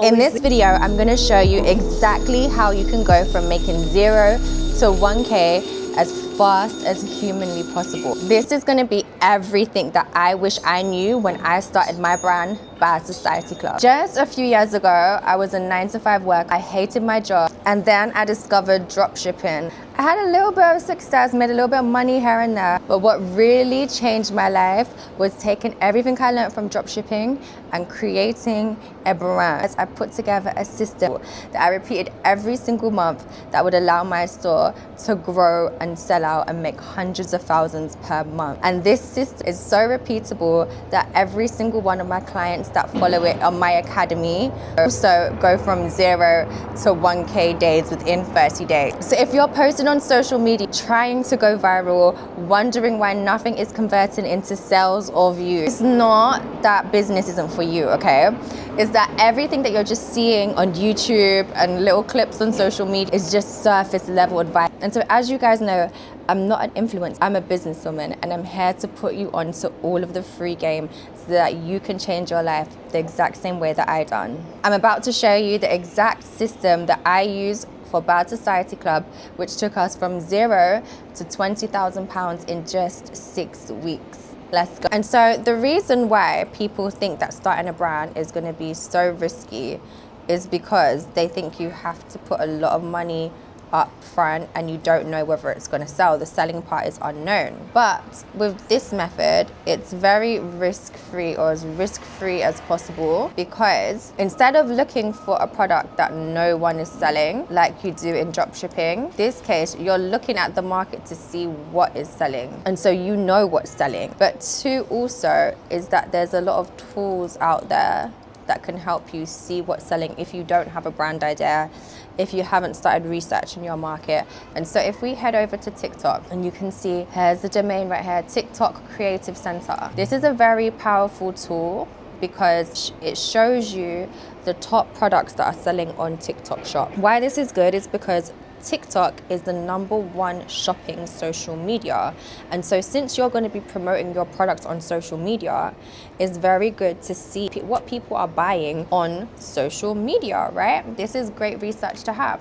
In this video, I'm gonna show you exactly how you can go from making 0 to 1K as fast as humanly possible. This is gonna be everything that I wish I knew when I started my brand, Bad Society Club. Just a few years ago, I was a 9-to-5 worker. I hated my job. And then I discovered dropshipping. I had a little bit of success, made a little bit of money here and there. But what really changed my life was taking everything I learned from dropshipping and creating a brand. I put together a system that I repeated every single month that would allow my store to grow and sell out and make hundreds of thousands per month. And this system is so repeatable that every single one of my clients that follow it on my academy also go from 0 to 1K days within 30 days. So if you're posting on social media, trying to go viral, wondering why nothing is converting into sales or views, it's not that business isn't for you, okay? It's that everything that you're just seeing on YouTube and little clips on social media is just surface level advice. And so as you guys know, I'm not an influencer, I'm a businesswoman, and I'm here to put you onto all of the free game so that you can change your life the exact same way that I done. I'm about to show you the exact system that I use for Bad Society Club, which took us from 0 to £20,000 in just 6 weeks. Let's go. And so the reason why people think that starting a brand is going to be so risky is because they think you have to put a lot of money up front and you don't know whether it's going to sell. The selling part is unknown. But with this method, it's very risk-free, or as risk-free as possible, because instead of looking for a product that no one is selling like you do in dropshipping, this case you're looking at the market to see what is selling, and so you know what's selling. But two also is that there's a lot of tools out there that can help you see what's selling if you don't have a brand idea, if you haven't started researching your market. And so if we head over to TikTok, and you can see here's the domain right here, TikTok Creative Center. This is a very powerful tool because it shows you the top products that are selling on TikTok Shop. Why this is good is because TikTok is the #1 shopping social media. And so since you're going to be promoting your products on social media, it's very good to see what people are buying on social media, right? This is great research to have.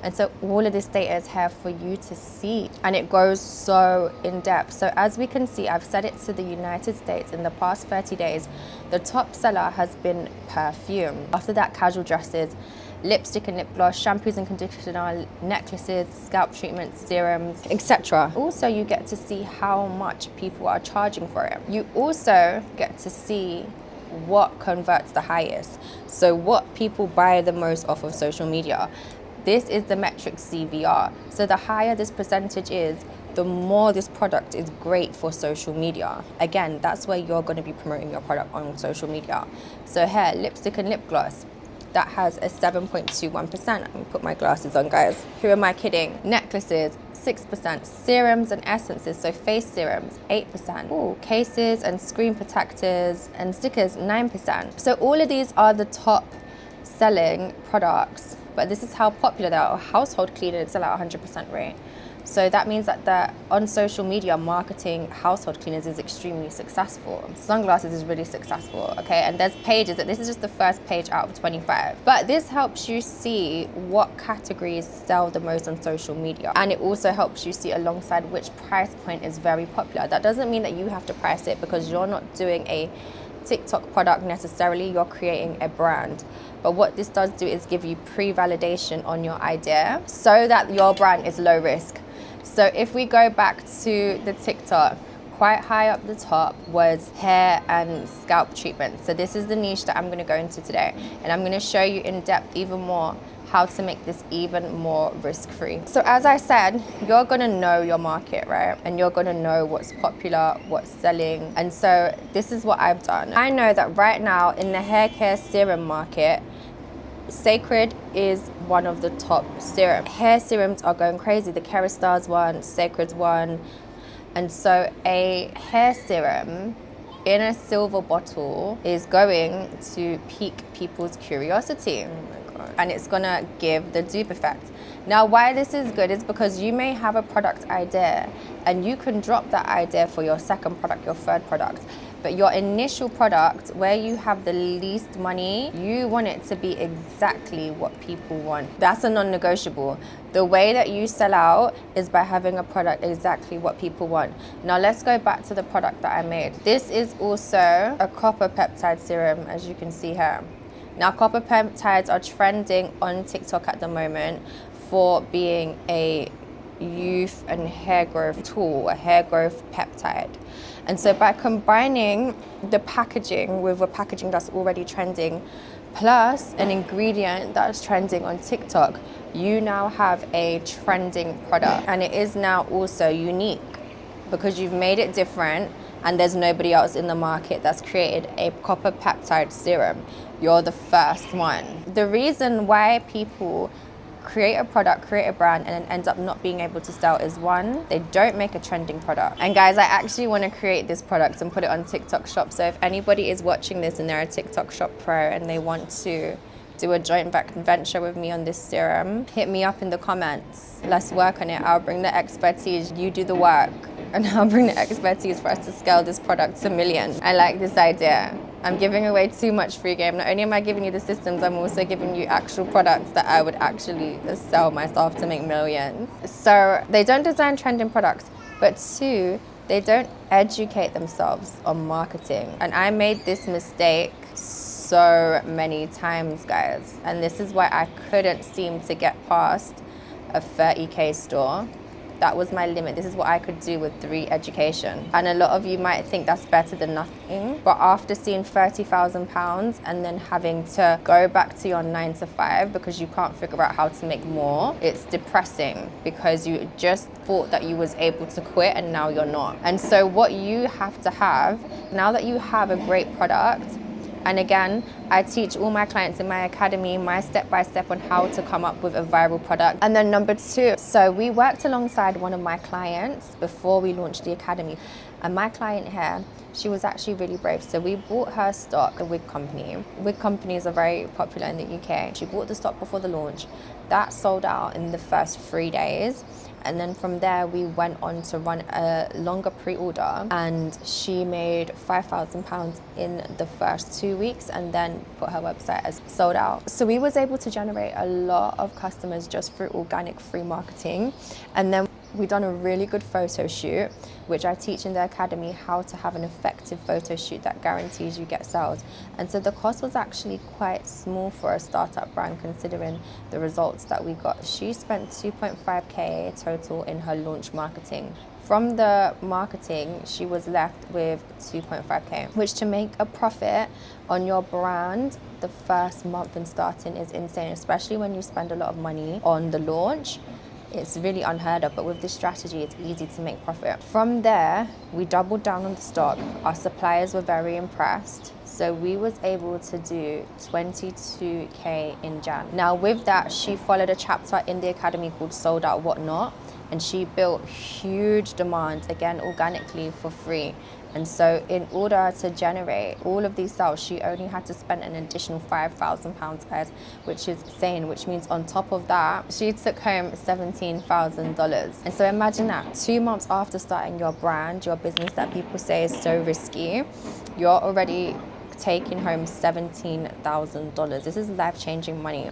And so all of this data is here for you to see, and it goes so in depth. So as we can see, I've set it to the United States. In the past 30 days, the top seller has been perfume. After that, casual dresses, lipstick and lip gloss, shampoos and conditioner, necklaces, scalp treatments, serums, etc. Also, you get to see how much people are charging for it. You also get to see what converts the highest. So what people buy the most off of social media. This is the metric CVR. So the higher this percentage is, the more this product is great for social media. Again, that's where you're going to be promoting your product on social media. So here, lipstick and lip gloss, that has a 7.21%. I'm gonna put my glasses on, guys. Who am I kidding? Necklaces, 6%. Serums and essences, so face serums, 8%. Ooh, cases and screen protectors and stickers, 9%. So all of these are the top selling products, but this is how popular they are. Household cleaners sell at 100% rate. So that means that on social media, marketing household cleaners is extremely successful. Sunglasses is really successful, okay? And there's pages, that this is just the first page out of 25. But this helps you see what categories sell the most on social media. And it also helps you see alongside which price point is very popular. That doesn't mean that you have to price it, because you're not doing a TikTok product necessarily, you're creating a brand. But what this does do is give you pre-validation on your idea so that your brand is low risk. So if we go back to the TikTok, quite high up the top was hair and scalp treatment. So this is the niche that I'm going to go into today, and I'm going to show you in depth even more how to make this even more risk-free. So as I said, you're going to know your market, right? And you're going to know what's popular, what's selling. And so this is what I've done. I know that right now in the hair care serum market, Sacred is one of the top serums. Hair serums are going crazy. The Kerastars one, Sacred's one. And so a hair serum in a silver bottle is going to pique people's curiosity. Oh my and it's gonna give the dupe effect. Now, why this is good is because you may have a product idea and you can drop that idea for your second product, your third product. But your initial product, where you have the least money, you want it to be exactly what people want. That's a non-negotiable. The way that you sell out is by having a product exactly what people want. Now let's go back to the product that I made. This is also a copper peptide serum, as you can see here. Now, copper peptides are trending on TikTok at the moment for being a youth and hair growth tool, a hair growth peptide. And so by combining the packaging with a packaging that's already trending, plus an ingredient that's trending on TikTok, you now have a trending product. And it is now also unique because you've made it different and there's nobody else in the market that's created a copper peptide serum. You're the first one. The reason why people create a product, create a brand, and then end up not being able to sell is one, they don't make a trending product. And guys, I actually want to create this product and put it on TikTok Shop. So if anybody is watching this and they're a TikTok Shop pro and they want to do a joint venture with me on this serum, hit me up in the comments. Let's work on it. I'll bring the expertise, you do the work, and I'll bring the expertise for us to scale this product to millions. I like this idea. I'm giving away too much free game. Not only am I giving you the systems, I'm also giving you actual products that I would actually sell myself to make millions. So they don't design trending products, but two, they don't educate themselves on marketing. And I made this mistake so many times, guys. And this is why I couldn't seem to get past a 30K store. That was my limit. This is what I could do with 3 education. And a lot of you might think that's better than nothing. But after seeing £30,000 and then having to go back to your 9 to 5 because you can't figure out how to make more, it's depressing because you just thought that you was able to quit and now you're not. And so what you have to have, now that you have a great product, and again, I teach all my clients in my academy my step-by-step on how to come up with a viral product. And then number 2, so we worked alongside one of my clients before we launched the academy. And my client here, she was actually really brave. So we bought her stock, a wig company. Wig companies are very popular in the UK. She bought the stock before the launch. That sold out in the first 3 days. And then from there, we went on to run a longer pre-order, and she made £5,000 in the first 2 weeks and then put her website as sold out. So we was able to generate a lot of customers just through organic free marketing. And then we done a really good photo shoot, which I teach in the academy how to have an effective photo shoot that guarantees you get sales. And so the cost was actually quite small for a startup brand considering the results that we got. She spent 2.5K total in her launch marketing. From the marketing, she was left with 2.5K, which to make a profit on your brand the first month and starting is insane, especially when you spend a lot of money on the launch. It's really unheard of, but with this strategy, it's easy to make profit. From there, we doubled down on the stock. Our suppliers were very impressed. So we was able to do 22K in Jan. Now with that, she followed a chapter in the academy called Sold Out Whatnot, and she built huge demand, again, organically for free. And so in order to generate all of these sales, she only had to spend an additional £5,000, guys, which is insane, which means on top of that, she took home $17,000. And so imagine that, 2 months after starting your brand, your business that people say is so risky, you're already taking home $17,000. This is life-changing money.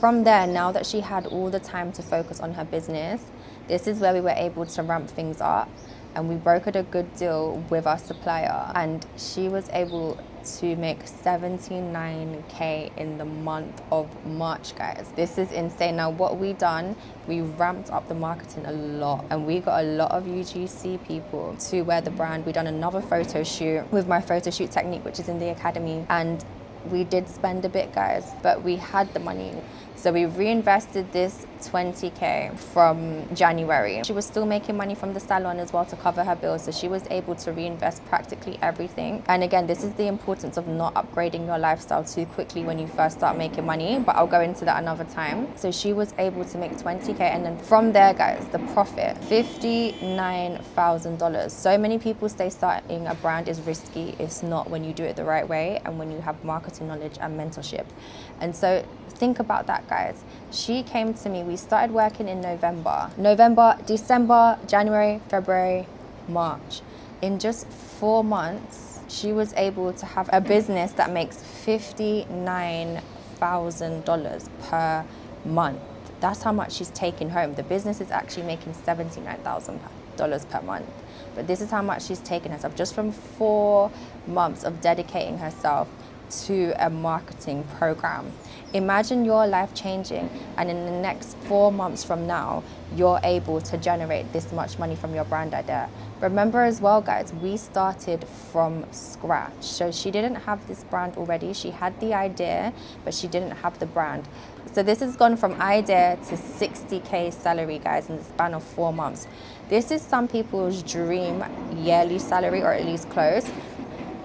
From there, now that she had all the time to focus on her business, this is where we were able to ramp things up. And we brokered a good deal with our supplier, and she was able to make 79K in the month of March, guys. This is insane. Now what we done, we ramped up the marketing a lot, and we got a lot of UGC people to wear the brand. We done another photo shoot with my photo shoot technique, which is in the academy, and we did spend a bit, guys, but we had the money. So we reinvested this 20K from January. She was still making money from the salon as well to cover her bills, so she was able to reinvest practically everything. And again, this is the importance of not upgrading your lifestyle too quickly when you first start making money, but I'll go into that another time. So she was able to make 20K, and then from there, guys, the profit, $59,000. So many people say starting a brand is risky. It's not when you do it the right way and when you have marketing knowledge and mentorship. And so think about that, guys. She came to me, we started working in November, December, January, February, March. In just 4 months, she was able to have a business that makes $59,000 per month. That's how much she's taking home. The business is actually making $79,000 per month. But this is how much she's taken herself just from 4 months of dedicating herself to a marketing program. Imagine your life changing, and in the next 4 months from now, you're able to generate this much money from your brand idea. Remember as well, guys, we started from scratch. So she didn't have this brand already. She had the idea, but she didn't have the brand. So this has gone from idea to 60K salary, guys, in the span of 4 months. This is some people's dream yearly salary, or at least close.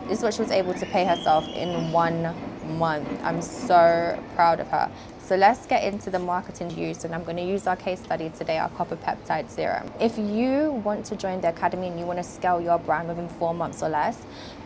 This is what she was able to pay herself in 1 month. I'm so proud of her. So let's get into the marketing use, and I'm going to use our case study today, our copper peptide serum. If you want to join the academy and you want to scale your brand within 4 months or less,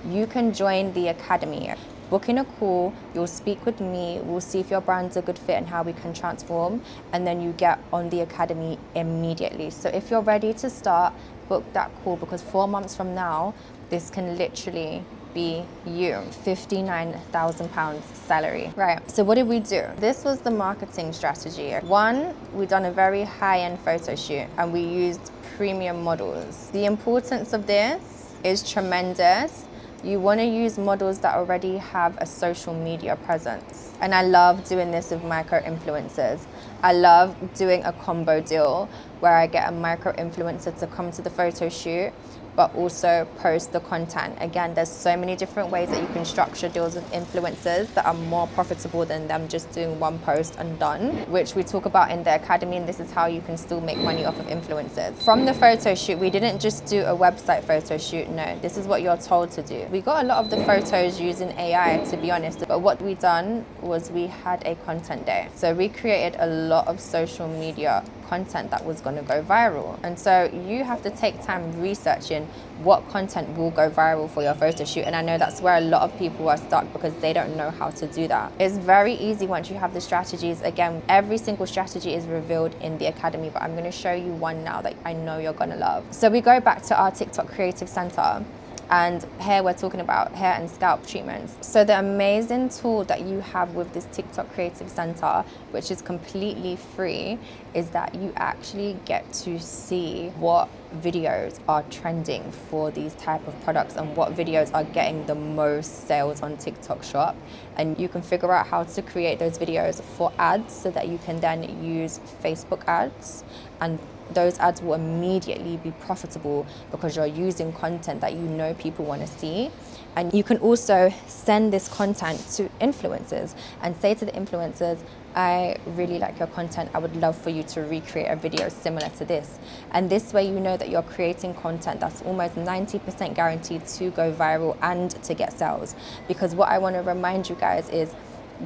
you can join the academy. Book in a call, you'll speak with me, we'll see if your brand's a good fit and how we can transform, and then you get on the academy immediately. So if you're ready to start, book that call, because 4 months from now, this can literally be you. £59,000 salary. Right, so what did we do? This was the marketing strategy. One, we done a very high-end photo shoot and we used premium models. The importance of this is tremendous. You want to use models that already have a social media presence. And I love doing this with micro influencers. I love doing a combo deal where I get a micro influencer to come to the photo shoot, but also post the content. Again, there's so many different ways that you can structure deals with influencers that are more profitable than them just doing one post and done, which we talk about in the academy, and this is how you can still make money off of influencers. From the photo shoot, we didn't just do a website photo shoot, no, this is what you're told to do. We got a lot of the photos using AI, to be honest, but what we done was we had a content day. So we created a lot of social media content that was going to go viral. And so you have to take time researching what content will go viral for your photo shoot. And I know that's where a lot of people are stuck because they don't know how to do that. It's very easy once you have the strategies. Again, every single strategy is revealed in the academy, but I'm going to show you one now that I know you're going to love. So we go back to our TikTok Creative Center. And here we're talking about hair and scalp treatments. So the amazing tool that you have with this TikTok Creative Center, which is completely free, is that you actually get to see what videos are trending for these type of products and what videos are getting the most sales on TikTok Shop. And you can figure out how to create those videos for ads so that you can then use Facebook ads, and those ads will immediately be profitable because you're using content that you know people want to see. And you can also send this content to influencers and say to the influencers, I really like your content. I would love for you to recreate a video similar to this. And this way you know that you're creating content that's almost 90% guaranteed to go viral and to get sales. Because what I want to remind you guys is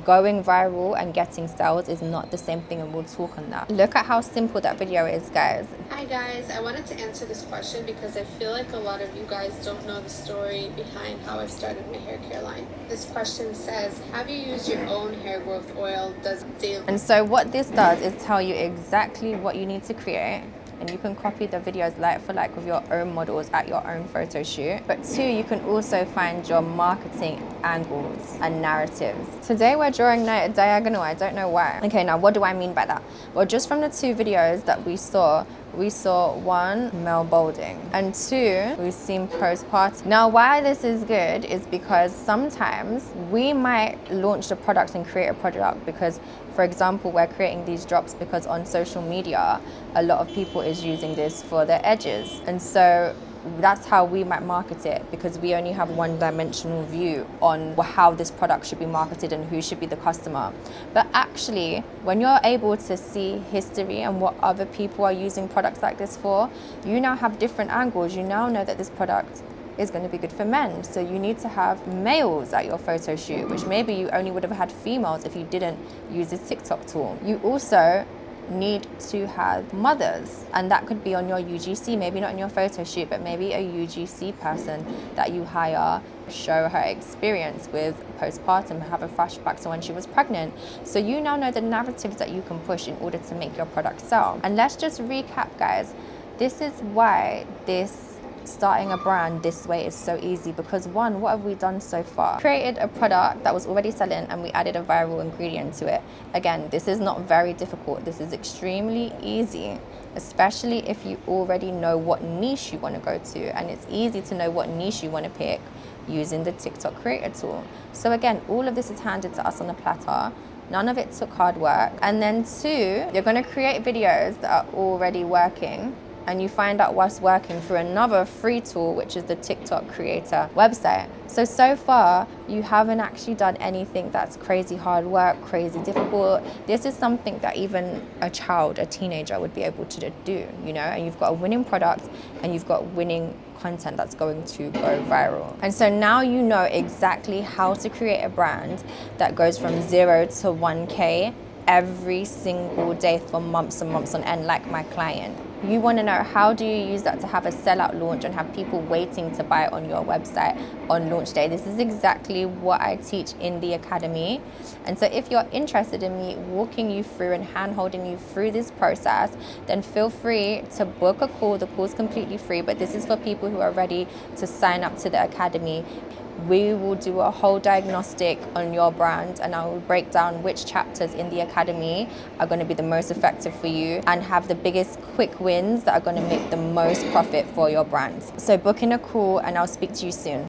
going viral and getting sales is not the same thing, and we'll talk on that. Look at how simple that video is, guys. Hi guys, I wanted to answer this question because I feel like a lot of you guys don't know the story behind how I started my hair care line. This question says, have you used your own hair growth oil? Does daily? And so what this does is tell you exactly what you need to create, and you can copy the videos like for like with your own models at your own photo shoot. But two, you can also find your marketing angles and narratives. Today we're drawing a diagonal, I don't know why. Okay, now what do I mean by that? Well, just from the 2 videos that we saw 1, male balding, and 2, we've seen postpartum. Now, why this is good is because sometimes we might launch the product and create a product because, for example, we're creating these drops because on social media, a lot of people is using this for their edges. And so That's how we might market it, because we only have one-dimensional view on how this product should be marketed and who should be the customer. But actually, when you're able to see history and what other people are using products like this for, you now have different angles. You now know that this product is going to be good for men, so you need to have males at your photo shoot, which maybe you only would have had females if you didn't use this TikTok tool. You also need to have mothers, and that could be on your UGC, maybe not in your photo shoot, but maybe a UGC person that you hire, show her experience with postpartum, have a flashback to when she was pregnant. So you now know the narratives that you can push in order to make your product sell. And let's just recap, guys. This is why starting a brand this way is so easy, because one, what have we done so far? Created a product that was already selling and we added a viral ingredient to it. Again, this is not very difficult. This is extremely easy, especially if you already know what niche you want to go to. And it's easy to know what niche you want to pick using the TikTok creator tool. So again, all of this is handed to us on a platter. None of it took hard work. And then two, you're going to create videos that are already working, and you find out what's working through another free tool, which is the TikTok creator website. So far, you haven't actually done anything that's crazy hard work, crazy difficult. This is something that even a child, a teenager would be able to do, you know, and you've got a winning product and you've got winning content that's going to go viral. And so now you know exactly how to create a brand that goes from 0 to 1K every single day for months and months on end, like my client. You want to know, how do you use that to have a sellout launch and have people waiting to buy on your website on launch day? This is exactly what I teach in the academy. And so if you're interested in me walking you through and hand-holding you through this process, then feel free to book a call. The call's completely free, but this is for people who are ready to sign up to the academy. We will do a whole diagnostic on your brand, and I will break down which chapters in the academy are going to be the most effective for you and have the biggest quick wins that are going to make the most profit for your brand. So book in a call and I'll speak to you soon.